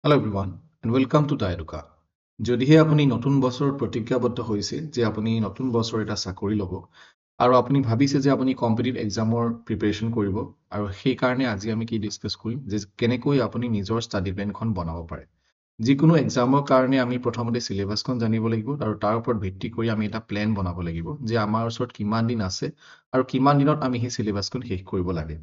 Hello everyone and welcome to Tairuka. যদিহে আপুনি নতুন বছৰত প্ৰতিজ্ঞাবদ্ধ হৈছে যে আপুনি নতুন বছৰ এটা চাকৰি ল'ব আৰু আপুনি ভাবিছে যে আপুনি কম্পিটিটিভ এক্সামৰ প্ৰিপাৰেচন কৰিব আৰু সেই কাৰণে আজি আমি কি ডিছকাছ কৰিম যে কেনেকৈ আপুনি নিজৰ ষ্টাডি প্লেনখন বনাব পাৰে। যিকোনো এক্সামৰ কাৰণে আমি প্ৰথমতে সিলেবাসখন জানিব লাগিব আৰু তাৰ ওপৰত ভিত্তি কৰি আমি এটা প্লেন বনাব লাগিব যে আমাৰ ওচৰত কিমান দিন আছে আৰু কিমান দিনত আমি সেই সিলেবাসখন শেষ কৰিব লাগে।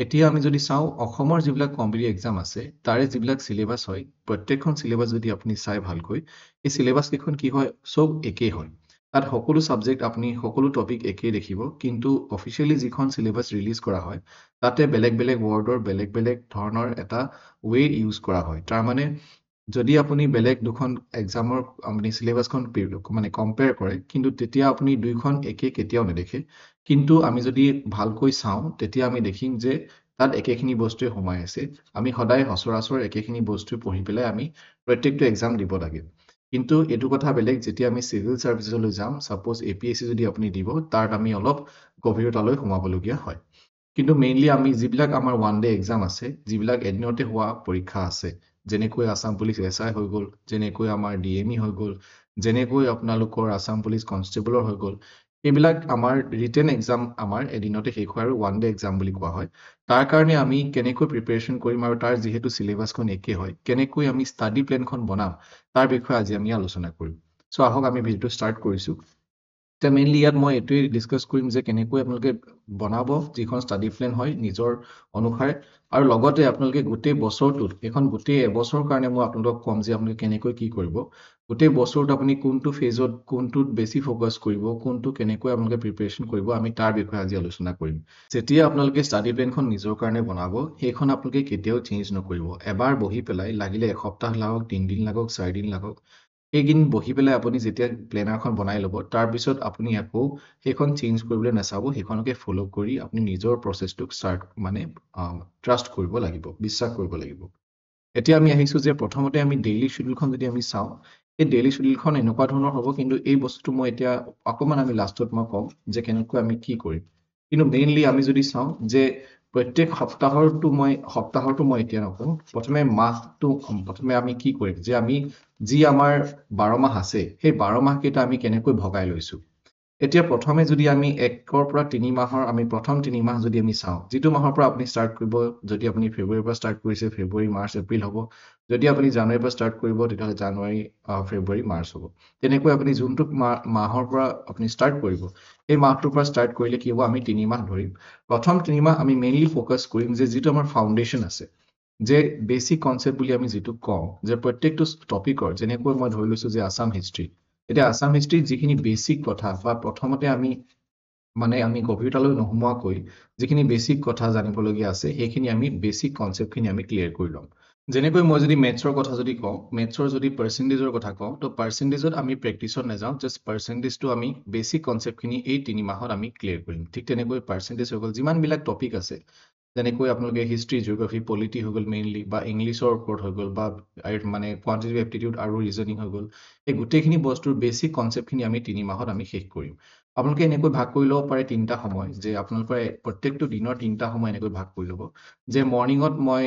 এতিয়া আমি যদি চাওঁ অসমৰ যিবিলাক কম্পিটিটিভ এক্সাম আছে তাৰে যিবিলাক সিলেবাস হয় প্ৰত্যেকখন সিলেবাস যদি আপুনি চাই ভালকৈ এই সিলেবাস কেইখন কি হয় সব একেই হয়। তাত সকলো সাবজেক্ট আপুনি সকলো টপিক একেই দেখিব কিন্তু অফিচিয়েলি যিখন সিলেবাস ৰিলিজ কৰা হয় তাতে বেলেগ বেলেগ ৱৰ্ডৰ বেলেগ বেলেগ ধৰণৰ এটা ৱে ইউজ কৰা হয়। তাৰ মানে যদি আপুনি বেলেগ দুখন এক্সামৰ আপুনি সিলেবাসখন মানে কম্পেয়াৰ কৰে কিন্তু তেতিয়া আপুনি দুইখন একে কেতিয়াও নেদেখে। কিন্তু আমি যদি ভালকৈ চাওঁ তেতিয়া আমি দেখিম যে তাত একেখিনি বস্তুৱে সোমাই আছে। আমি সদায় সচৰাচৰ একেখিনি বস্তু পঢ়ি পেলাই আমি প্ৰত্যেকটো এক্সাম দিব লাগে। কিন্তু এইটো কথা বেলেগ যেতিয়া আমি চিভিল চাৰ্ভিচলৈ যাম, সাপোজ APSC যদি আপুনি দিব তাত আমি অলপ গভীৰতালৈ সোমাবলগীয়া হয়। কিন্তু মেইনলি আমি যিবিলাক আমাৰ ওৱান ডে এক্সাম আছে, যিবিলাক এদিনতে হোৱা পৰীক্ষা আছে, যেনেকৈ আসাম পুলিচ SI হৈ গ'ল, যেনেকৈ আমাৰ DME হৈ গ'ল, যেনেকৈ আপোনালোকৰ আসাম পুলিচ কনষ্টেবলৰ হৈ গ'ল, এইবিলাক আমাৰ ৰিটেন এক্সাম আমাৰ এদিনতে শেষ হয় আৰু ওৱান ডে এক্সাম বুলি কোৱা হয়। তাৰ কাৰণে আমি কেনেকৈ প্ৰিপাৰেচন কৰিম আৰু তাৰ যিহেতু সিলেবাসখন একে হয়, কেনেকৈ আমি ষ্টাডি প্লেনখন বনাম তাৰ বিষয়ে আজি আমি আলোচনা কৰিম। চ' আহক আমি ভিডিঅ'টো ষ্টাৰ্ট কৰিছোঁ। এতিয়া মেইনলি ইয়াত মই এইটোৱে ডিছকাছ কৰিম যে কেনেকৈ আপোনালোকে বনাব যিখন ষ্টাডি প্লেন হয় নিজৰ অনুসাৰে আৰু লগতে আপোনালোকে গোটেই বছৰটোত এখন গোটেই এবছৰৰ কাৰণে মই আপোনালোকক ক'ম যে আপোনালোকে কেনেকৈ কি কৰিব। গোটেই বছৰটোত আপুনি কোনটো ফেজত কোনটোত বেছি ফ'কাছ কৰিব, কোনটো কেনেকৈ আপোনালোকে প্ৰিপাৰেচন কৰিব আমি তাৰ বিষয়ে আজি আলোচনা কৰিম। যেতিয়া আপোনালোকে ষ্টাডি প্লেনখন নিজৰ কাৰণে বনাব সেইখন আপোনালোকে কেতিয়াও চেঞ্জ নকৰিব। এবাৰ বহি পেলাই লাগিলে এসপ্তাহ লাগক, 3 দিন লাগক, 4 দিন লাগক, এইদিন বহি পেলাই আপুনি যেতিয়া প্লেনাৰখন বনাই ল'ব তাৰপিছত আপুনি আকৌ সেইখন চেঞ্জ কৰিবলৈ নাচাব, সেইখনকে ফ'ল' কৰি আপুনি নিজৰ প্ৰচেছটোক ষ্টাৰ্ট মানে ট্ৰাষ্ট কৰিব লাগিব, বিশ্বাস কৰিব লাগিব। এতিয়া আমি আহিছোঁ যে প্ৰথমতে আমি ডেইলি শ্বিডিউলখন যদি আমি চাওঁ এই ডেইলি শ্বিডিউলখন এনেকুৱা ধৰণৰ হ'ব কিন্তু এই বস্তুটো মই এতিয়া অকণমান আমি লাষ্টত মই ক'ম যে কেনেকৈ আমি কি কৰিম। কিন্তু মেইনলি আমি যদি চাওঁ যে প্ৰত্যেক সপ্তাহৰটো মই এতিয়া নকওঁ, প্ৰথমে মাহটো প্ৰথমে আমি কি কৰিম যে আমি যি আমাৰ 12 মাহ আছে সেই 12 মাহকেইটা আমি কেনেকৈ ভগাই লৈছোঁ। এতিয়া প্ৰথমে যদি আমি 1ৰ পৰা 3 মাহৰ আমি প্ৰথম 3 মাহ যদি আমি চাওঁ, যিটো মাহৰ পৰা আপুনি ষ্টাৰ্ট কৰিব, যদি আপুনি ফেব্ৰুৱাৰীৰ পৰা ষ্টাৰ্ট কৰিছে ফেব্ৰুৱাৰী, মাৰ্চ, এপ্ৰিল হ'ব। যদি আপুনি জানুৱাৰীৰ পৰা ষ্টাৰ্ট কৰিব তেতিয়াহ'লে জানুৱাৰী, ফেব্ৰুৱাৰী, মাৰ্চ হ'ব। তেনেকৈ আপুনি যোনটো মাহৰ পৰা আপুনি ষ্টাৰ্ট কৰিব এই মাহটোৰ পৰা ষ্টাৰ্ট কৰিলে কি হ'ব, আমি 3 মাহ ধৰিম। প্ৰথম 3 মাহ আমি মেইনলি ফ'কাছ কৰিম যে যিটো আমাৰ ফাউণ্ডেশ্যন আছে, যে বেচিক কনচেপ্ট বুলি আমি যিটো কওঁ যে প্ৰত্যেকটো টপিকৰ, যেনেকৈ মই ধৰি লৈছোঁ যে আছাম হিষ্ট্ৰী। এতিয়া আছাম হিষ্ট্ৰীত যিখিনি বেচিক কথা বা প্ৰথমতে আমি গভীৰতালৈ নোসোমোৱাকৈ যিখিনি বেচিক কথা জানিবলগীয়া আছে সেইখিনি আমি বেচিক কনচেপ্টখিনি আমি ক্লিয়াৰ কৰি ল'ম। যেনেকৈ মই যদি মেথছৰ কথা যদি কওঁ, মেথছৰ যদি পাৰ্চেণ্টেজৰ কথা কওঁ, তো পাৰ্চেণ্টেজত আমি প্ৰেক্টিছত নাযাওঁ, জাষ্ট পাৰ্চেণ্টেজটো আমি বেচিক কনচেপ্টখিনি এই 3 মাহত আমি ক্লিয়াৰ কৰিম। ঠিক তেনেকৈ পাৰ্চেণ্টেজ হৈ গ'ল, যিমানবিলাক টপিক আছে যেনেকৈ আপোনালোকে হিষ্ট্ৰী, জিঅ'গ্ৰাফী, পলিটি হৈ গ'ল মেইনলি, বা ইংলিছৰ ওপৰত হৈ গ'ল, বা কোৱান্টিটিভ এপ্টিটিউড আৰু ৰিজনিং হৈ গ'ল, এই গোটেইখিনি বস্তুৰ বেচিক কনচেপ্টখিনি আমি 3 মাহত আমি শেষ কৰিম। আপোনালোকে এনেকৈ ভাগ কৰি ল'ব পাৰে 3টা সময়, যে আপোনালোকৰ প্ৰত্যেকটো দিনৰ 3টা সময় এনেকৈ ভাগ কৰি ল'ব। যে মৰ্ণিঙত মই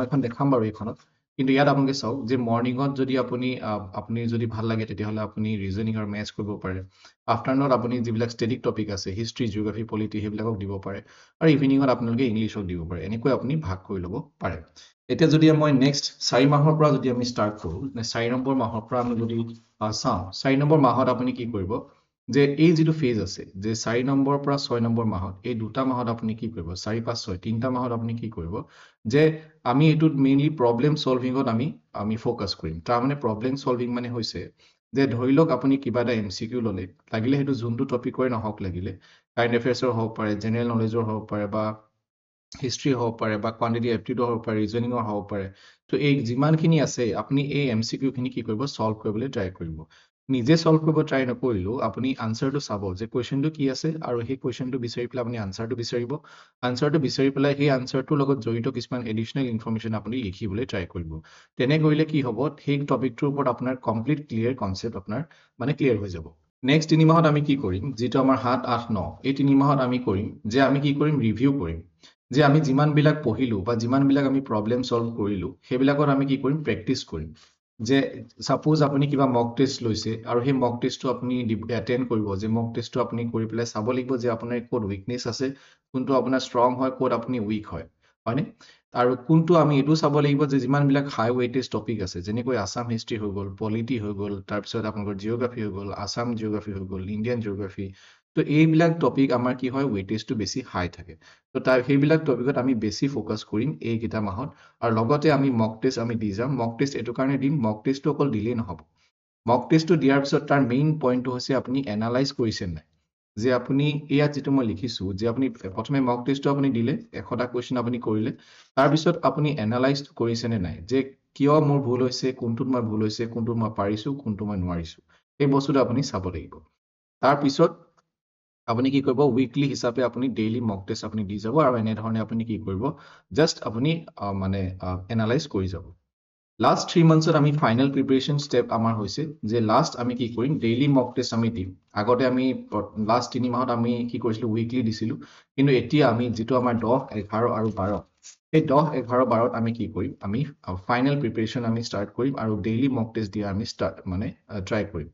এখন দেখাম বাৰু এইখনত, কিন্তু ইয়াত আপোনালোকে চাওক যে মৰ্ণিঙত যদি আপুনি যদি ভাল লাগে তেতিয়াহ'লে আপুনি ৰিজনিং আৰু মেথছ কৰিব পাৰে। আফটাৰনুনত আপুনি যিবিলাক ষ্টেটিক টপিক আছে, হিষ্ট্ৰী, জিঅ'গ্ৰাফী, পলিটি, সেইবিলাকক দিব পাৰে। আৰু ইভিনিঙত আপোনালোকে ইংলিছক দিব পাৰে। এনেকৈ আপুনি ভাগ কৰি ল'ব পাৰে। এতিয়া যদি মই নেক্সট 4 মাহৰ পৰা যদি আমি ষ্টাৰ্ট কৰোঁ, 4 নম্বৰ মাহৰ পৰা আমি যদি চাওঁ, 4 নম্বৰ মাহত আপুনি কি কৰিব যে এই যিটো ফেজ আছে, যে 4 নম্বৰৰ পৰা 6 নম্বৰ মাহত, এই 2টা মাহত আপুনি কি কৰিব, 4, 5, 6 3টা মাহত আপুনি কি কৰিব যে আমি এইটোত মেইনলি প্ৰব্লেম চলভিঙত আমি ফ'কাছ কৰিম। তাৰমানে প্ৰব্লেম চলভিং মানে হৈছে যে ধৰি লওক আপুনি কিবা এটা MCQ ল'লে, লাগিলে সেইটো যোনটো টপিকৰে নহওক, লাগিলে কাৰেণ্ট এফেয়াৰ্ছৰ হ'ব পাৰে, জেনেৰেল নলেজৰ হ'ব পাৰে, বা হিষ্ট্ৰী হ'ব পাৰে, বা কোৱান্টিটিভ এপ্টিটিউডৰ হ'ব পাৰে, ৰিজনিঙৰ হ'ব পাৰে। তো এই যিমানখিনি আছে আপুনি এই MCQখিনি কি কৰিব, ছল্ভ কৰিবলৈ ট্ৰাই কৰিব। নিজে ছল্ভ কৰিব ট্ৰাই নকৰিলেও আপুনি আনচাৰটো চাব যে কুৱেশ্যনটো কি আছে আৰু সেই কুৱেশ্যনটো বিচাৰি পেলাই আপুনি আনচাৰটো বিচাৰিব। আনচাৰটো বিচাৰি পেলাই সেই আনচাৰটোৰ লগত জড়িত কিছুমান এডিশ্যনেল ইনফৰমেশ্যন আপুনি লিখিবলৈ ট্ৰাই কৰিব। তেনে কৰিলে কি হ'ব, সেই টপিকটোৰ ওপৰত আপোনাৰ কমপ্লিট ক্লিয়াৰ কনচেপ্ট আপোনাৰ ক্লিয়াৰ হৈ যাব। নেক্সট 3 মাহত আমি কি কৰিম, যিটো আমাৰ 7, 8, 9, এই 3 মাহত আমি কৰিম যে আমি কি কৰিম, ৰিভিউ কৰিম। যে আমি যিমানবিলাক পঢ়িলোঁ বা যিমানবিলাক আমি প্ৰব্লেম ছল্ভ কৰিলোঁ সেইবিলাকত আমি কি কৰিম প্ৰেক্টিচ কৰিম যে ছাপোজ আপুনি কিবা মক টেষ্ট লৈছে আৰু সেই মক টেষ্টটো আপুনি এটেণ্ড কৰিব যে মক টেষ্টটো আপুনি কৰি পেলাই চাব লাগিব যে আপোনাৰ ক'ত উইকনেছ আছে কোনটো আপোনাৰ ষ্ট্ৰং হয় ক'ত আপুনি উইক হয় হয়নে আৰু কোনটো আমি এইটো চাব লাগিব যে যিমানবিলাক হাই ৱেইটেজ টপিক আছে যেনেকৈ আছাম হিষ্ট্ৰী হৈ গ'ল পলিটি হৈ গ'ল তাৰপিছত আপোনালোকৰ জিঅ'গ্ৰাফী হৈ গ'ল আছাম জিঅ'গ্ৰাফী হৈ গ'ল ইণ্ডিয়ান জিঅ'গ্ৰাফী তো এইবিলাক টপিক আমাৰ কি হয় ৱেইটেজটো বেছি হাই থাকে তো সেইবিলাক টপিকত আমি বেছি ফ'কাছ কৰিম এইকেইটা মাহত আৰু লগতে আমি মক টেষ্ট আমি দি যাম মক টেষ্ট এইটো কাৰণে দিম মক টেষ্টটো অকল দিলেই নহ'ব মক টেষ্টটো দিয়াৰ পিছত তাৰ মেইন পইণ্টটো হৈছে আপুনি এনালাইজ কৰিছে নাই যে আপুনি ইয়াত যিটো মই লিখিছোঁ যে আপুনি প্ৰথমে মক টেষ্টটো আপুনি দিলে 100টা কুৱেশ্যন আপুনি কৰিলে তাৰপিছত আপুনি এনালাইজ কৰিছেনে নাই যে কিয় মোৰ ভুল হৈছে কোনটোত মই ভুল হৈছে কোনটোত মই পাৰিছোঁ কোনটো মই নোৱাৰিছোঁ এই বস্তুটো আপুনি চাব লাগিব তাৰপিছত আপুনি কি কৰিব উইকলি হিচাপে আপুনি ডেইলি মক টেষ্ট আপুনি দি যাব আৰু এনেধৰণে আপুনি কি কৰিব জাষ্ট আপুনি মানে এনালাইজ কৰি যাব লাষ্ট 3 মান্থছত আমি ফাইনেল প্ৰিপাৰেশ্যন ষ্টেপ আমাৰ হৈছে যে লাষ্ট আমি কি কৰিম ডেইলি মক টেষ্ট আমি দিম আগতে আমি লাষ্ট 3 মাহত আমি কি কৰিছিলোঁ উইকলি দিছিলোঁ কিন্তু এতিয়া আমি যিটো আমাৰ 10 11 আৰু 12 এই 10 11 12ত আমি কি কৰিম আমি ফাইনেল প্ৰিপাৰেশ্যন আমি ষ্টাৰ্ট কৰিম আৰু ডেইলি মক টেষ্ট দিয়া আমি ট্ৰাই কৰিম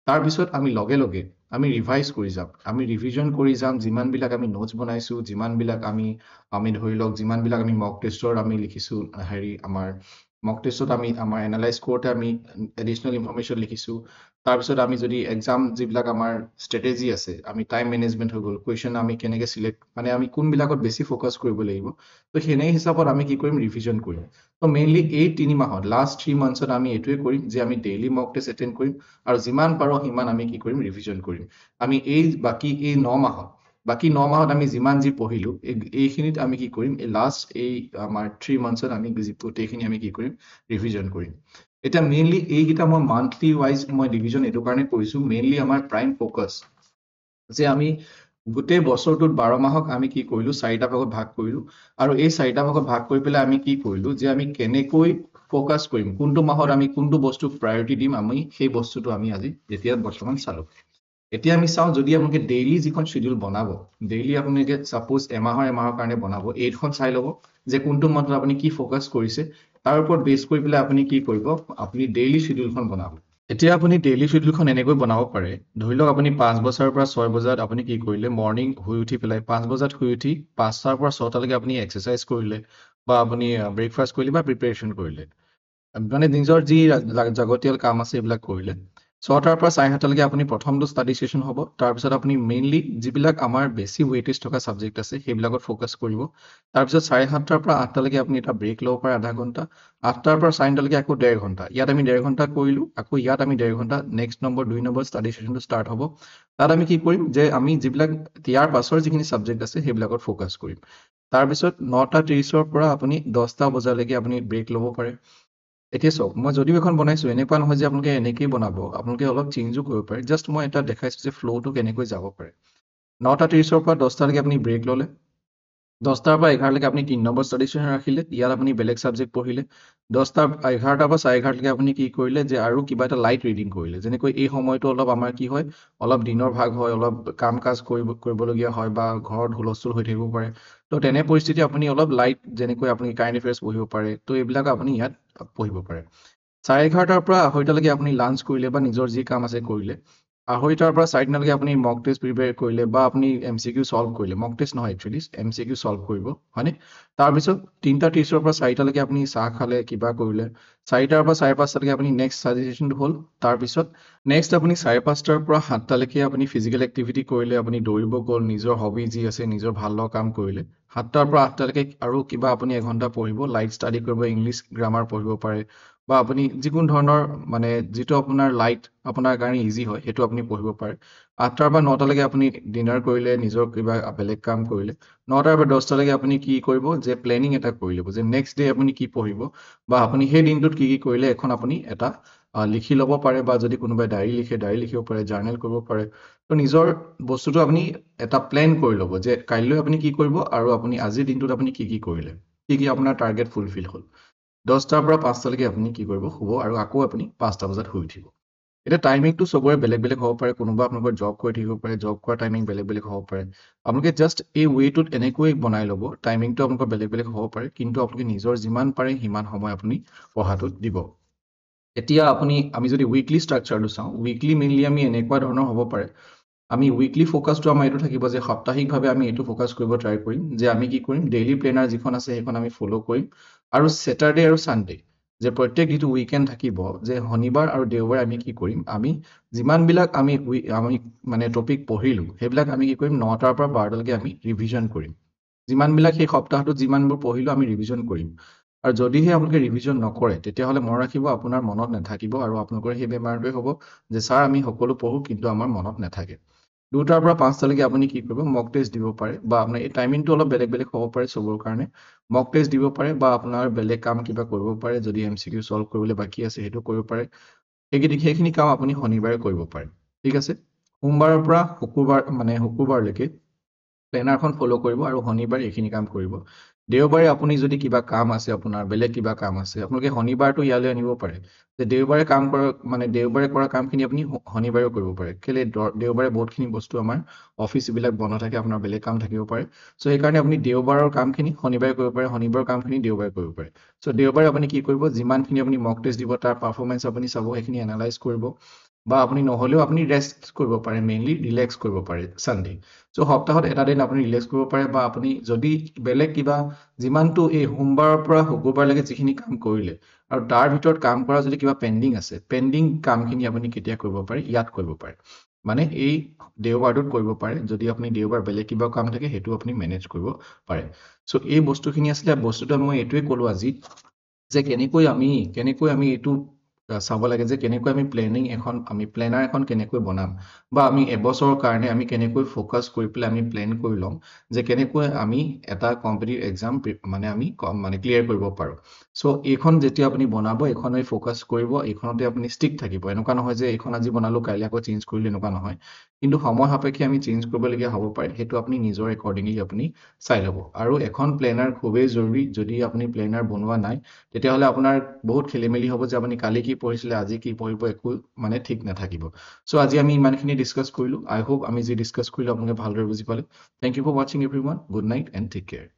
তাৰপিছত আমি লগে লগে আমি ৰিভাইজ কৰি যাম আমি ৰিভিজন কৰি যাম যিমানবিলাক আমি নোটছ বনাইছোঁ যিমানবিলাক আমি ধৰি লওক যিমানবিলাক আমি মক টেষ্টৰ আমি লিখিছোঁ আমাৰ মক টেষ্টত আমি আমাৰ এনালাইজ কৰোঁতে আমি এডিশ্যনেল ইনফৰমেশ্যন লিখিছোঁ তাৰপিছত আমি যদি এক্সাম যিবিলাক আমাৰ ষ্ট্ৰেটেজি আছে আমি টাইম মেনেজমেণ্ট হৈ গ'ল কুৱেশ্যন আমি কেনেকৈ চিলেক্ট মানে আমি কোনবিলাকত বেছি ফ'কাছ কৰিব লাগিব তো সেনে হিচাপত আমি কি কৰিম ৰিভিজন কৰিম তো মেইনলি এই 3 মাহত লাষ্ট 3 মান্থছত আমি এইটোৱে কৰিম যে আমি ডেইলি মক টেষ্ট এটেণ্ড কৰিম আৰু যিমান পাৰোঁ সিমান আমি কি কৰিম ৰিভিজন কৰিম আমি বাকী এই 9 মাহত আমি যিমান যি পঢ়িলোঁ এইখিনিত আমি কি কৰিম এই লাষ্ট এই আমাৰ 3 মান্থছত আমি গোটেইখিনি আমি কি কৰিম ৰিভিজন কৰিম এতিয়া মেইনলি এইকেইটা মই মান্থলি ৱাইজ মই ডিভিজন এইটো কাৰণে কৰিছোঁ মেইনলি আমাৰ প্ৰাইম ফ'কাছ যে আমি গোটেই বছৰটোত 12 মাহক আমি কি কৰিলোঁ 4টা ভাগত ভাগ কৰিলোঁ আৰু এই 4টা ভাগত ভাগ কৰি পেলাই আমি কি কৰিলোঁ যে আমি কেনেকৈ ফ'কাছ কৰিম কোনটো মাহত আমি কোনটো বস্তুক প্ৰায়ৰিটি দিম আমি সেই বস্তুটো আমি আজি এতিয়া বৰ্তমান চালোঁ এতিয়া আমি চাওঁ যদি আপোনালোকে ডেইলি যিখন শ্বেডিউল বনাব ডেইলি আপোনালোকে ছাপ'জ এমাহৰ কাৰণে বনাব এইখন চাই ল'ব যে কোনটো মাহত আপুনি কি ফ'কাছ কৰিছে তাৰ ওপৰত বেছ কৰি পেলাই আপুনি কি কৰিব আপুনি ডেইলি শ্বেডিউলখন বনাব এতিয়া আপুনি ডেইলি শ্বেডিউলখন এনেকৈ বনাব পাৰে ধৰি লওক আপুনি 5 বজাৰ পৰা 6 বজাত আপুনি কি কৰিলে মৰ্ণিং শুই উঠি পেলাই 5 বজাত শুই উঠি 5টাৰ পৰা 6টালৈকে আপুনি এক্সাৰচাইজ কৰিলে বা আপুনি ব্ৰেকফাষ্ট কৰিলে বা প্ৰিপাৰেশ্যন কৰিলে মানে নিজৰ যি যাৱতীয় কাম আছে এইবিলাক কৰিলে 6টাৰ পৰা 7টালৈকে আপুনি প্ৰথমটো ষ্টাডি ছেশ্যন হ'ব তাৰপিছত আপুনি মেইনলি যিবিলাক আমাৰ বেছি ৱেইটেজ থকা ছাবজেক্ট আছে সেইবিলাকত ফ'কাছ কৰিব তাৰপিছত 7:30টাৰ পৰা 8টালৈকে আপুনি এটা ব্ৰেক ল'ব পাৰে আধা ঘণ্টা 8টাৰ পৰা 9টালৈকে আকৌ 1.5 ঘণ্টা ইয়াত আমি 1.5 ঘণ্টা কৰিলোঁ আকৌ ইয়াত আমি 1.5 ঘণ্টা নেক্সট নম্বৰ 2 নম্বৰ ষ্টাডি ছেশ্যনটো ষ্টাৰ্ট হ'ব তাত আমি কি কৰিম যে আমি যিবিলাক ইয়াৰ পাছৰ যিখিনি ছাবজেক্ট আছে সেইবিলাকত ফ'কাছ কৰিম তাৰপিছত 9:30ৰ পৰা আপুনি 10টা বজালৈকে আপুনি ব্ৰেক ল'ব পাৰে এতিয়া চাওক মই যদিও এখন বনাইছোঁ এনেকুৱা নহয় যে আপোনালোকে এনেকেই বনাব আপোনালোকে অলপ চেঞ্জো কৰিব পাৰে জাষ্ট মই এটা দেখাইছোঁ যে ফ্ল'টো কেনেকৈ যাব পাৰে 9:30ৰ পৰা 10টালৈকে আপুনি ব্ৰেক ল'লে 10টাৰ পৰা 11লৈকে আপুনি 3 নম্বৰ ষ্টাডি ছেশ্যন ৰাখিলে ইয়াত আপুনি বেলেগ ছাবজেক্ট পঢ়িলে 11টাৰ পৰা 11:30লৈকে আপুনি কি কৰিলে যে আৰু কিবা এটা লাইট ৰিডিং কৰিলে যেনেকৈ এই সময়টো অলপ আমাৰ কি হয় অলপ দিনৰ ভাগ হয় অলপ কাম কাজ কৰিবলগীয়া হয় বা ঘৰত হুলস্থুল হৈ থাকিব পাৰে তো তেনে পৰিস্থিতি আপুনি অলপ লাইট যেনেকৈ আপুনি কাৰেণ্ট এফেয়াৰ্ছ পঢ়িব পাৰে তো এইবিলাক আপুনি ইয়াত পঢ়িব পাৰে 11:30টাৰ পৰা 2:30টালৈকে আপুনি লাঞ্চ কৰিলে বা নিজৰ যি কাম আছে কৰিলে 2:30টাৰ পৰা 4:00টালৈকে আপুনি মক টেষ্ট প্ৰিপেয়াৰ কৰিলে বা আপুনি MCQ ছল্ভ কৰিলে মক টেষ্ট নহয় একচুৱেলি MCQ ছল্ভ কৰিব হয়নে তাৰপিছত 3:30ৰ পৰা 4টালৈকে আপুনি চাহ খালে কিবা কৰিলে 4টাৰ পৰা 5:30টালৈকে আপুনি নেক্সট ছাজেশ্যনটো হ'ল তাৰপিছত নেক্সট আপুনি 5:30টাৰ পৰা 7টালৈকে আপুনি ফিজিকেল এক্টিভিটি কৰিলে আপুনি দৌৰিব গ'ল নিজৰ হবি যি আছে নিজৰ ভাল লগা কাম কৰিলে 7টাৰ পৰা 8টালৈকে আৰু কিবা আপুনি এঘণ্টা পঢ়িব লাইট ষ্টাডি কৰিব ইংলিছ গ্ৰামাৰ পঢ়িব পাৰে বা আপুনি যিকোনো ধৰণৰ মানে যিটো আপোনাৰ লাইট আপোনাৰ কাৰণে ইজি হয় সেইটো আপুনি পঢ়িব পাৰে 8টাৰ পৰা 9টালৈকে আপুনি ডিনাৰ কৰিলে নিজৰ কিবা বেলেগ কাম কৰিলে 9টাৰ পৰা 10টালৈকে আপুনি কি কৰিব যে প্লেনিং এটা কৰি ল'ব যে নেক্সট ডে আপুনি কি পঢ়িব বা আপুনি সেই দিনটোত কি কি কৰিলে এখন আপুনি এটা লিখি ল'ব পাৰে বা যদি কোনোবাই ডায়েৰী লিখিব পাৰে জাৰ্নেল কৰিব পাৰে তো নিজৰ বস্তুটো আপুনি এটা প্লেন কৰি ল'ব যে কাইলৈ আপুনি কি কৰিব আৰু আপুনি আজিৰ দিনটোত আপুনি কি কি কৰিলে কি আপোনাৰ টাৰ্গেট ফুলফিল হ'ল 10টাৰ পৰা 5টালৈকে আপুনি কি কৰিব শুব আৰু আকৌ আপুনি 5টা বজাত শুই উঠিব এটা টাইমিংটো চবৰে বেলেগ বেলেগ হ'ব পাৰে, কোনোবা আপোনালোকৰ জব কৰি থাকিব পাৰে, জব কৰা টাইমিং বেলেগ বেলেগ হ'ব পাৰে। আপোনালোকে জাষ্ট এই ৱেটোত এনেকৈ বনাই ল'ব, টাইমিংটো আপোনালোকৰ বেলেগ বেলেগ হ'ব পাৰে, কিন্তু আপোনালোকে নিজৰ যিমান পাৰে সিমান সময় আপুনি পঢ়াটোত দিব। এতিয়া আমি যদি উইকলি ষ্ট্ৰাকচাৰটো চাওঁ, উইকলি মেইনলি আমি এনেকুৱা ধৰণৰ হ'ব পাৰে, আমি উইকলি ফ'কাছটো আমাৰ এইটো থাকিব যে সাপ্তাহিকভাৱে আমি এইটো ফ'কাছ কৰিব ট্ৰাই কৰিম যে আমি কি কৰিম, ডেইলি প্লেনাৰ যিখন আছে সেইখন আমি ফ'ল' কৰিম। আৰু ছেটাৰডে আৰু ছানডে যে প্ৰত্যেক যিটো উইকেণ্ড থাকিব, যে শনিবাৰ আৰু দেওবাৰে আমি কি কৰিম, আমি যিমানবিলাক আমি মানে টপিক পঢ়িলোঁ সেইবিলাক আমি কি কৰিম, 9টাৰ পৰা 12টালৈকে আমি ৰিভিজন কৰিম। যিমানবিলাক সেই সপ্তাহটোত যিমানবোৰ পঢ়িলোঁ আমি ৰিভিজন কৰিম। আৰু যদিহে আপোনালোকে ৰিভিজন নকৰে তেতিয়াহ'লে মনত ৰাখিব আপোনাৰ মনত নাথাকিব আৰু আপোনালোকৰ সেই বেমাৰটোৱে হ'ব যে ছাৰ আমি সকলো পঢ়োঁ কিন্তু আমাৰ মনত নাথাকে। 2টাৰ পৰা 5টালৈকে আপুনি কি কৰিব, মক টেষ্ট দিব পাৰে, বা আপোনাৰ এই টাইমিংটো অলপ বেলেগ বেলেগ হ'ব পাৰে চবৰ কাৰণে। মক টেষ্ট দিব পাৰে বা আপোনাৰ বেলেগ কাম কিবা কৰিব পাৰে, যদি MCQ চল্ভ কৰিবলৈ বাকী আছে সেইটো কৰিব পাৰে। সেইখিনি কাম আপুনি শনিবাৰে কৰিব পাৰে, ঠিক আছে। সোমবাৰৰ পৰা শুকুৰবাৰলৈকে প্লেনাৰখন ফ'ল' কৰিব আৰু শনিবাৰে এইখিনি কাম কৰিব। দেওবাৰে আপুনি যদি কিবা কাম আছে, আপোনাৰ বেলেগ কিবা কাম আছে, আপোনালোকে শনিবাৰটো ইয়ালৈ আনিব পাৰে যে দেওবাৰে দেওবাৰে কৰা কামখিনি আপুনি শনিবাৰেও কৰিব পাৰে। কেলে দেওবাৰে বহুতখিনি বস্তু আমাৰ অফিচবিলাক বন্ধ থাকে, আপোনাৰ বেলেগ কাম থাকিব পাৰে। চ' সেইকাৰণে আপুনি দেওবাৰৰ কামখিনি শনিবাৰে কৰিব পাৰে, শনিবাৰৰ কামখিনি দেওবাৰে কৰিব পাৰে। চ' দেওবাৰে আপুনি কি কৰিব, যিমানখিনি আপুনি মক টেষ্ট দিব তাৰ পাৰফৰ্মেঞ্চ আপুনি চাব, সেইখিনি এনালাইজ কৰিব, বা আপুনি নহ'লেও আপুনি ৰেষ্ট কৰিব পাৰে, মেইনলি ৰিলেক্স কৰিব পাৰে ছানডে। চ' সপ্তাহত এটা দিন আপুনি ৰিলেক্স কৰিব পাৰে, বা আপুনি যদি বেলেগ কিবা যিমানটো এই সোমবাৰৰ পৰা শুকুৰবাৰলৈকে যিখিনি কাম কৰিলে আৰু তাৰ ভিতৰত কাম কৰা যদি কিবা পেণ্ডিং আছে, পেণ্ডিং কামখিনি আপুনি কেতিয়া কৰিব পাৰে, ইয়াত কৰিব পাৰে। মানে এই দেওবাৰটোত কৰিব পাৰে, যদি আপুনি দেওবাৰ বেলেগ কিবা কাম থাকে সেইটো আপুনি মেনেজ কৰিব পাৰে। চ' এই বস্তুখিনি আছিলে, বস্তুটো মই এইটোৱে ক'লোঁ আজি যে কেনেকৈ আমি এইটো চাব লাগে যে কেনেকৈ আমি প্লেনাৰ এখন কেনেকৈ বনাম, বা আমি এবছৰৰ কাৰণে আমি কেনেকৈ ফ'কাছ কৰি পেলাই আমি প্লেন কৰি ল'ম যে কেনেকৈ আমি এটা কম্পিটিটিভ এক্সাম আমি ক্লিয়াৰ কৰিব পাৰোঁ। চ' এইখন যেতিয়া আপুনি বনাব, এইখনেই ফ'কাছ কৰিব, এইখনতে আপুনি ষ্টিক থাকিব। এনেকুৱা নহয় যে এইখন আজি বনালোঁ কাইলৈ আকৌ চেঞ্জ কৰিলোঁ, এনেকুৱা নহয়। কিন্তু সময় সাপেক্ষে আমি চেঞ্জ কৰিবলগীয়া হ'ব পাৰে, সেইটো আপুনি নিজৰ একৰ্ডিংলি আপুনি চাই ল'ব। আৰু এখন প্লেনাৰ খুবেই জৰুৰী, যদি আপুনি প্লেনাৰ বনোৱা নাই তেতিয়াহ'লে আপোনাৰ বহুত খেলি মেলি হ'ব যে আপুনি কালি কি পঢ়িছিলে আজি কি পঢ়িব একো ঠিক নাথাকিব। চ' আজি আমি ইমানখিনি ডিছকাছ কৰিলোঁ। আই হোপ আমি যি ডিছকাছ কৰিলোঁ আপোনালোকে ভালদৰে বুজি পালে। থেংক ইউ ফৰ ৱাচিং everyone. Good night and take care.